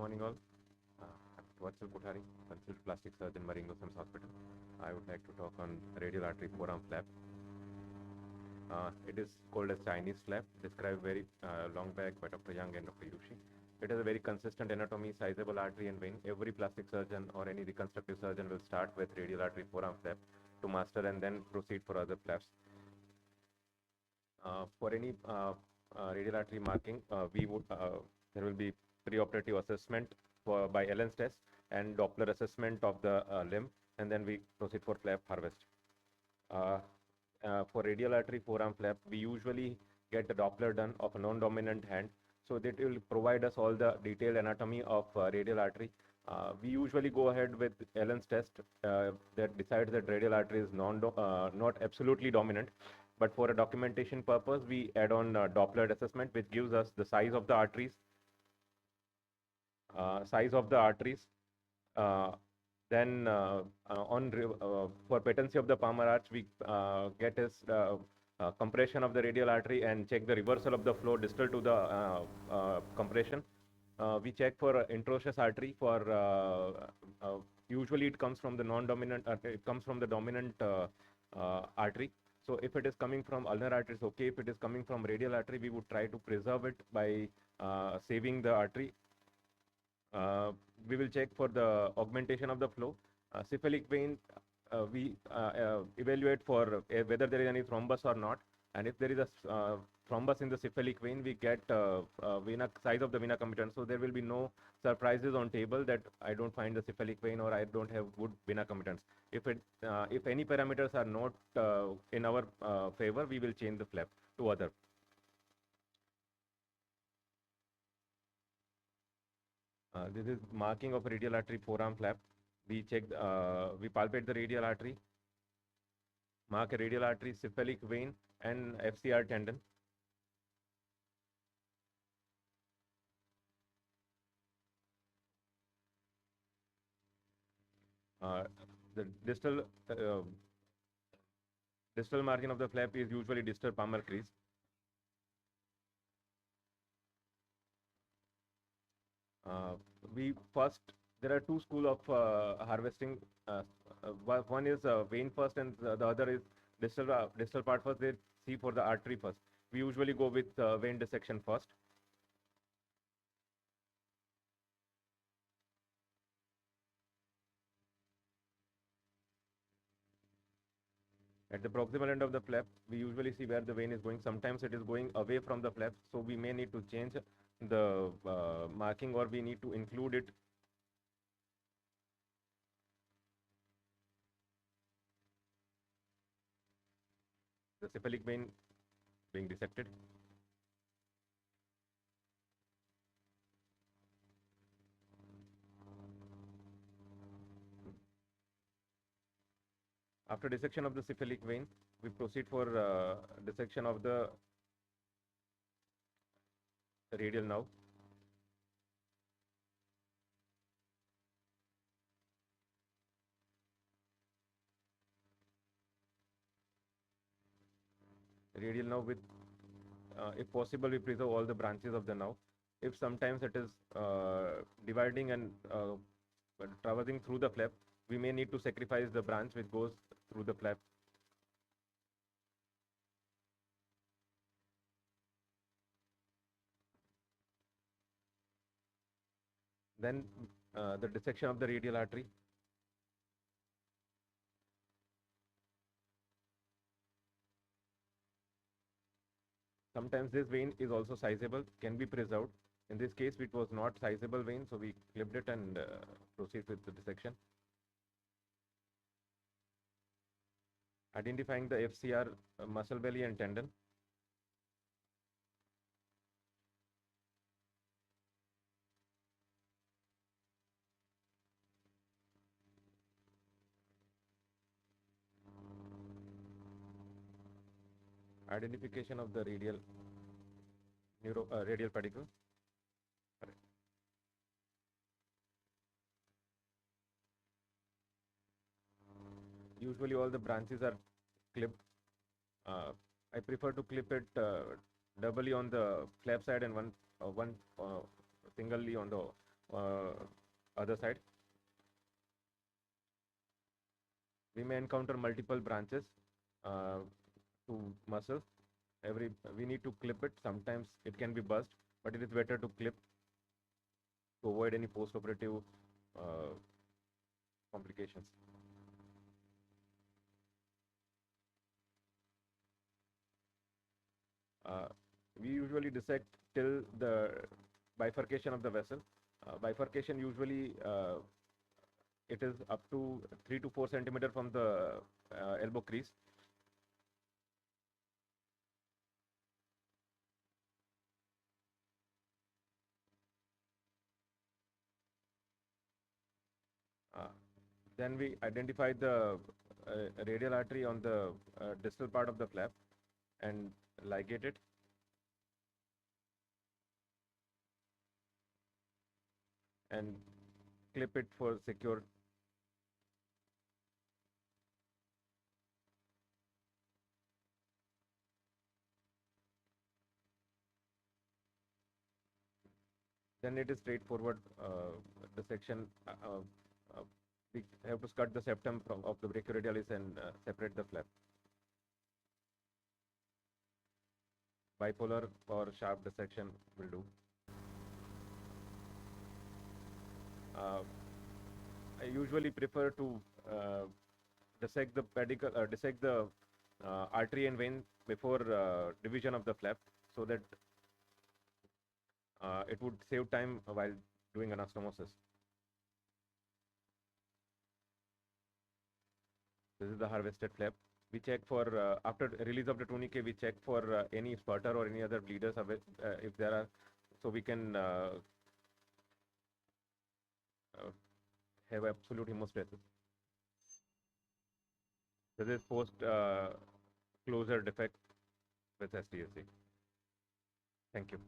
morning all. I'm Vatsal Kothari, consultant plastic surgeon, Maringo Sims Hospital. I would like to talk on radial artery forearm flap. It is called as Chinese flap, described very long back by Dr. Young and Dr. Yushi. It has a very consistent anatomy, sizable artery and vein. Every plastic surgeon or any reconstructive surgeon will start with radial artery forearm flap to master and then proceed for other flaps. For any radial artery marking, there will be preoperative assessment by Allen's test and Doppler assessment of the limb, and then we proceed for flap harvest. For radial artery forearm flap, we usually get the Doppler done of a non-dominant hand, so that will provide us all the detailed anatomy of radial artery. We usually go ahead with Allen's test that decides that radial artery is not absolutely dominant, but for a documentation purpose, we add on Doppler assessment, which gives us the size of the arteries, then for patency of the palmar arch, we get is compression of the radial artery and check the reversal of the flow distal to the compression. We check for introitious artery. Usually it comes from the non-dominant. It comes from the dominant artery. So if it is coming from ulnar artery, it's okay. If it is coming from radial artery, we would try to preserve it by saving the artery. We will check for the augmentation of the flow. Cephalic vein, we evaluate for whether there is any thrombus or not. And if there is a thrombus in the cephalic vein, we get size of the vena commitans. So there will be no surprises on table that I don't find the cephalic vein or I don't have good vena commitans. If any parameters are not in our favor, we will change the flap to other. This is marking of radial artery forearm flap. We check, we palpate the radial artery, mark a radial artery, cephalic vein, and FCR tendon. The distal margin of the flap is usually distal palmar crease. There are two schools of harvesting. One is vein first, and the other is distal part first. They see for the artery first. We usually go with vein dissection first. At the proximal end of the flap, we usually see where the vein is going. Sometimes it is going away from the flap, so we may need to change the marking, or we need to include it. The cephalic vein being dissected. After dissection of the cephalic vein, we proceed for dissection of the radial nerve. Radial nerve with, if possible, we preserve all the branches of the nerve. If sometimes it is dividing and traversing through the flap, we may need to sacrifice the branch which goes through the flap. Then the dissection of the radial artery. Sometimes this vein is also sizable, can be preserved. In this case, it was not sizable vein, so we clipped it and proceed with the dissection. Identifying the FCR muscle belly and tendon. Identification of the radial pedicle. Usually all the branches are clipped. I prefer to clip it doubly on the flap side and one singly on the other side. We may encounter multiple branches to muscle. We need to clip it. Sometimes it can be burst, but it is better to clip to avoid any post-operative complications. We usually dissect till the bifurcation of the vessel. Bifurcation usually it is up to 3 to 4 centimeter from the elbow crease. Then we identify the radial artery on the distal part of the flap and ligate it. And clip it for secure. Then it is straightforward dissection. We have to cut the septum of the brachioradialis and separate the flap. Bipolar or sharp dissection will do. I usually prefer to dissect the pedicle, dissect the artery and vein before division of the flap, so that it would save time while doing anastomosis. This is the harvested flap. We check for, after release of the tourniquet, we check for any sputter or any other bleeders if there are, so we can have absolute hemostasis. This is post closure defect with STSC. Thank you.